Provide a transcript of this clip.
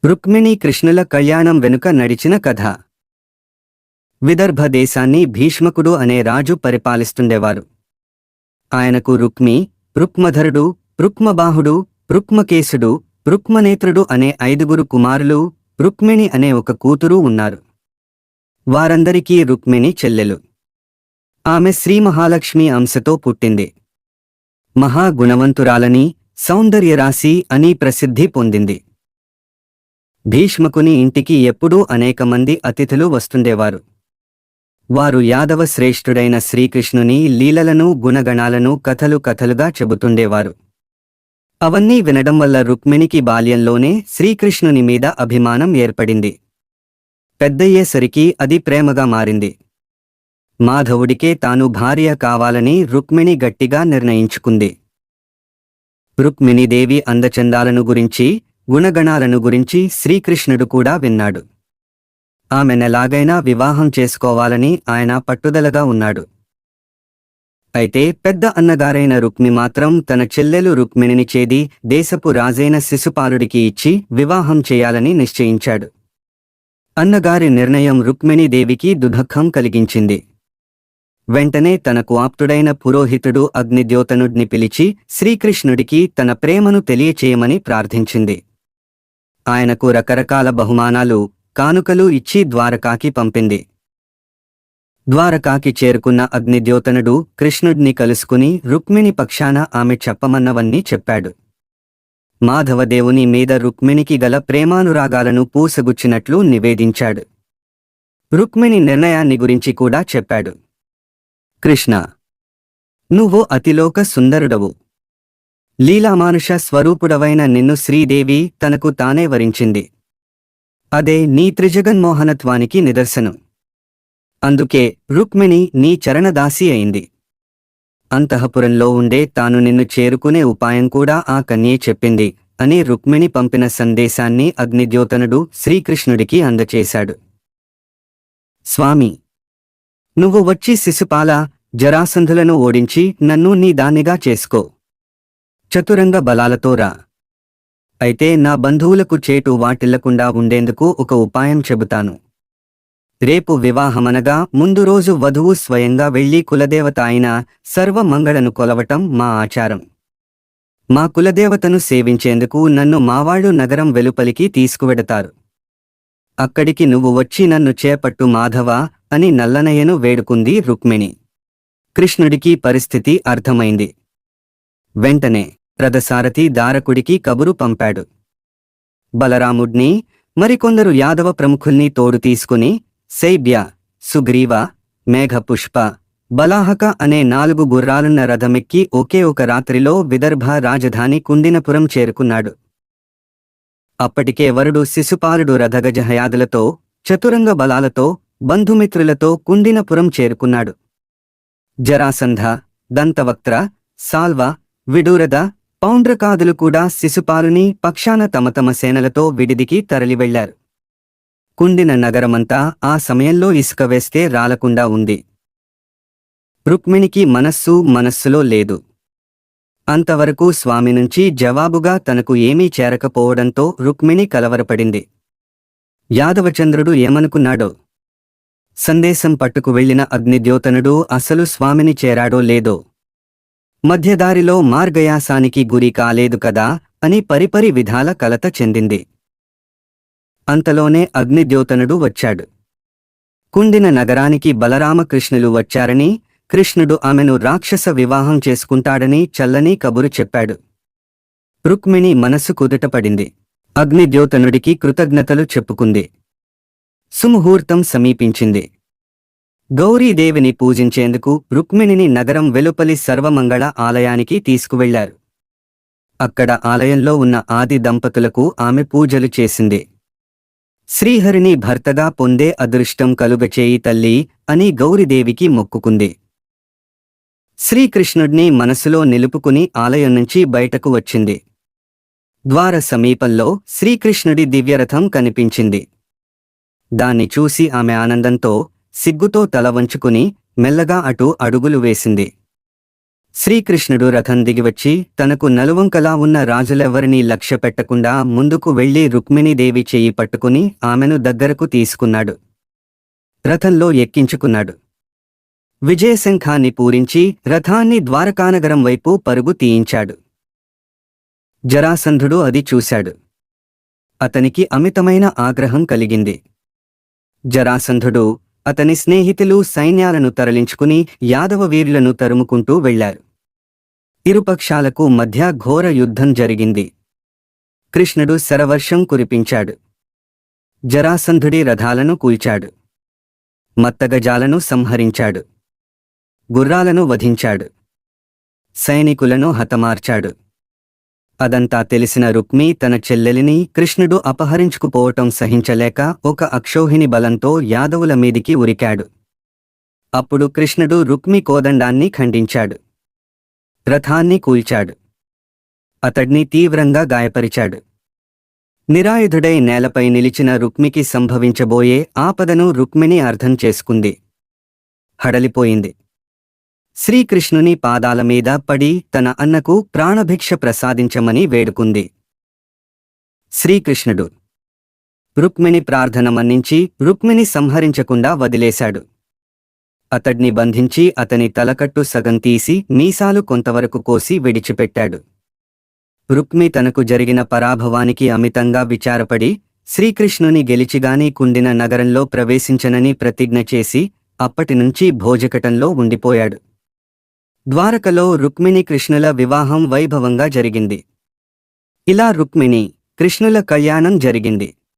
రుక్మిణీ కృష్ణుల కళ్యాణం వెనుక నడిచిన కథ. విదర్భ దేశాన్ని భీష్మకుడు అనే రాజు పరిపాలిస్తుండేవారు. ఆయనకు రుక్మి, రుక్మధరుడు, రుక్మబాహుడు, రుక్మకేశుడు, రుక్మనేత్రుడు అనే 5 కుమారులు, రుక్మిణి అనే ఒక కూతురు ఉన్నారు. వారందరికీ రుక్మిణి చెల్లెలు. ఆమె శ్రీ మహాలక్ష్మి అంశతో పుట్టింది. మహా గుణవంతురాలని, సౌందర్యరాశి అని ప్రసిద్ధి పొందింది. భీష్మకుని ఇంటికి ఎప్పుడూ అనేకమంది అతిథులు వస్తుండేవారు. వారు యాదవ శ్రేష్ఠుడైన శ్రీకృష్ణుని లీలలను, గుణగణాలను కథలుగా చెబుతుండేవారు. అవన్నీ వినడం వల్ల రుక్మిణికి బాల్యంలోనే శ్రీకృష్ణుని మీద అభిమానం ఏర్పడింది. పెద్దయ్యేసరికి అది ప్రేమగా మారింది. మాధవుడికే తాను భార్య కావాలని రుక్మిణి గట్టిగా నిర్ణయించుకుంది. రుక్మిణీదేవి అందచందాలను గురించి, గుణగణాలను గురించి శ్రీకృష్ణుడు కూడా విన్నాడు. ఆమెనెలాగైనా వివాహం చేసుకోవాలని ఆయన పట్టుదలగా ఉన్నాడు. అయితే పెద్ద అన్నగారైన రుక్మి మాత్రం తన చెల్లెలు రుక్మిణిని చేది దేశపు రాజైన శిశుపాలుడికి ఇచ్చి వివాహం చేయాలని నిశ్చయించాడు. అన్నగారి నిర్ణయం రుక్మిణీదేవికి దుఃఖం కలిగించింది. వెంటనే తనకు ఆప్తుడైన పురోహితుడు అగ్నిద్యోతనుడిని పిలిచి శ్రీకృష్ణుడికి తన ప్రేమను తెలియచేయమని ప్రార్థించింది. ఆయనకు రకరకాల బహుమానాలు, కానుకలు ఇచ్చి ద్వారకాకి పంపింది. ద్వారకాకి చేరుకున్న అగ్నిద్యోతనుడు కృష్ణుడిని కలుసుకుని రుక్మిణి పక్షాన ఆమె చెప్పమన్నవన్నీ చెప్పాడు. మాధవదేవుని మీద రుక్మిణికి గల ప్రేమానురాగాలను పూసగుచ్చినట్లు నివేదించాడు. రుక్మిణి నిర్ణయాన్ని గురించి కూడా చెప్పాడు. కృష్ణ, నువ్వు అతిలోక సుందరుడవు. లీలామానుష స్వరూపుడవైన నిన్ను శ్రీదేవి తనకు తానే వరించింది. అదే నీ త్రిజగన్మోహనత్వానికి నిదర్శనం. అందుకే రుక్మిణి నీ చరణదాసి అయింది. అంతఃపురంలో ఉండే తాను నిన్ను చేరుకునే ఉపాయం కూడా ఆ కన్యే చెప్పింది అని రుక్మిణి పంపిన సందేశాన్ని అగ్నిద్యోతనుడు శ్రీకృష్ణుడికి అందచేశాడు. స్వామి, నువ్వు వచ్చి శిశుపాల, జరాసంధులను ఓడించి నన్ను నీ దానిగా చేసుకో. చతురంగ బలాలతో రా. అయితే నా బంధువులకు చేటు వాటిల్లకుండా ఉండేందుకు ఒక ఉపాయం చెబుతాను. రేపు వివాహమనగా ముందు రోజు వధువు స్వయంగా వెళ్లి కులదేవత అయిన సర్వమంగళను కొలవటం మా ఆచారం. మా కులదేవతను సేవించేందుకు నన్ను మావాళ్లు నగరం వెలుపలికి తీసుకువెడతారు. అక్కడికి నువ్వు వచ్చి నన్ను చేపట్టు మాధవా అని నల్లనయ్యను వేడుకుంది రుక్మిణి. కృష్ణుడికి పరిస్థితి అర్థమైంది. వెంటనే రథసారథి దారకుడికి కబురు పంపాడు. బలరాముడ్ని, మరికొందరు యాదవ ప్రముఖుల్ని తోడు తీసుకుని శైబ్య, సుగ్రీవ, మేఘపుష్ప, బలాహక అనే 4 గుర్రాలున్న రథమెక్కి ఒకే ఒక రాత్రిలో విదర్భ రాజధాని కుండినపురం చేరుకున్నాడు. అప్పటికే వరుడు శిశుపాలుడు రథగజహయాదులతో, చతురంగ బలాలతో, బంధుమిత్రులతో కుండినపురం చేరుకున్నాడు. జరాసంధ, దంతవక్త్ర, సాల్వ, విడూరద, పౌండ్రకాదులు కూడా శిశుపాలుని పక్షాన తమ సేనలతో విడిదికి తరలివెళ్లారు. కుండిన నగరమంతా ఆ సమయంలో ఇసుక వేస్తే రాలకుండా ఉంది. రుక్మిణికి మనస్సులో లేదు. అంతవరకు స్వామి నుంచి జవాబుగా తనకు ఏమీ చేరకపోవడంతో రుక్మిణి కలవరపడింది. యాదవచంద్రుడు ఏమనుకున్నాడో? సందేశం పట్టుకు వెళ్లిన అగ్నిద్యోతనుడు అసలు స్వామిని చేరాడో లేదో, మధ్యదారిలో మార్గయాసానికి గురి కాలేదు కదా అని పరిపరి విధాల కలత చెందింది. అంతలోనే అగ్నిద్యోతనుడు వచ్చాడు. కుండిన నగరానికి బలరామకృష్ణులు వచ్చారని, కృష్ణుడు ఆమెను రాక్షస వివాహం చేసుకుంటాడని చల్లని కబురు చెప్పాడు. రుక్మిణి మనసు కుదుటపడింది. అగ్నిద్యోతనుడికి కృతజ్ఞతలు చెప్పుకుంది. సుముహూర్తం సమీపించింది. గౌరీదేవిని పూజించేందుకు రుక్మిణిని నగరం వెలుపలి సర్వమంగళ ఆలయానికి తీసుకువెళ్లారు. అక్కడ ఆలయంలో ఉన్న ఆది దంపతులకు ఆమె పూజలు చేసింది. శ్రీహరిని భర్తగా పొందే అదృష్టం కలుగచేయి తల్లి అని గౌరీదేవికి మొక్కుకుంది. శ్రీకృష్ణుడిని మనసులో నిలుపుకుని ఆలయం నుంచి బయటకు వచ్చింది. ద్వార సమీపంలో శ్రీకృష్ణుడి దివ్యరథం కనిపించింది. దాన్ని చూసి ఆమె ఆనందంతో, సిగ్గుతో తల వంచుకుని మెల్లగా అటు అడుగులు వేసింది. శ్రీకృష్ణుడు రథం దిగివచ్చి తనకు నలువంకలా ఉన్న రాజులెవ్వరినీ లక్ష్యపెట్టకుండా ముందుకు వెళ్లి రుక్మిణీదేవి చెయ్యి పట్టుకుని ఆమెను దగ్గరకు తీసుకున్నాడు. రథంలో ఎక్కించుకున్నాడు. విజయశంఖాన్ని పూరించి రథాన్ని ద్వారకానగరం వైపు పరుగు తీయించాడు. జరాసంధుడు అది చూశాడు. అతనికి అమితమైన ఆగ్రహం కలిగింది. జరాసంధుడు, అతని స్నేహితులు సైన్యాలను తరలించుకుని యాదవ వీరులను తరుముకుంటూ వెళ్లారు. ఇరుపక్షాలకు మధ్య ఘోర యుద్ధం జరిగింది. కృష్ణుడు శరవర్షం కురిపించాడు. జరాసంధుడి రథాలను కూల్చాడు. మత్తగజాలను సంహరించాడు. గుర్రాలను వధించాడు. సైనికులను హతమార్చాడు. అదంతా తెలిసిన రుక్మి తన చెల్లెలిని కృష్ణుడు అపహరించుకుపోవటం సహించలేక ఒక అక్షౌహిణి బలంతో యాదవుల మీదికి ఉరికాడు. అప్పుడు కృష్ణుడు రుక్మి కోదండాన్ని ఖండించాడు. రథాన్ని కూల్చాడు. అతడ్ని తీవ్రంగా గాయపరిచాడు. నిరాయుధుడై నేలపై నిలిచిన రుక్మికి సంభవించబోయే ఆపదను రుక్మిణి అర్థం చేసుకుంది. హడలిపోయింది. శ్రీకృష్ణుని పాదాల మీద పడి తన అన్నకు ప్రాణభిక్ష ప్రసాదించమని వేడుకుంది. శ్రీకృష్ణుడు రుక్మిణి ప్రార్థన మన్నించి రుక్మిణి సంహరించకుండా వదిలేశాడు. అతడ్ని బంధించి అతని తలకట్టు సగం తీసి మీసాలు కొంతవరకు కోసి విడిచిపెట్టాడు. రుక్మి తనకు జరిగిన పరాభవానికి అమితంగా విచారపడి శ్రీకృష్ణుని గెలిచిగాని కుండిన నగరంలో ప్రవేశించనని ప్రతిజ్ఞ చేసి అప్పటినుంచి భోజకటంలో ఉండిపోయాడు. ద్వారకలో రుక్మిణి కృష్ణుల వివాహం వైభవంగా జరిగింది. ఇలా రుక్మిణి, కృష్ణుల కళ్యాణం జరిగింది.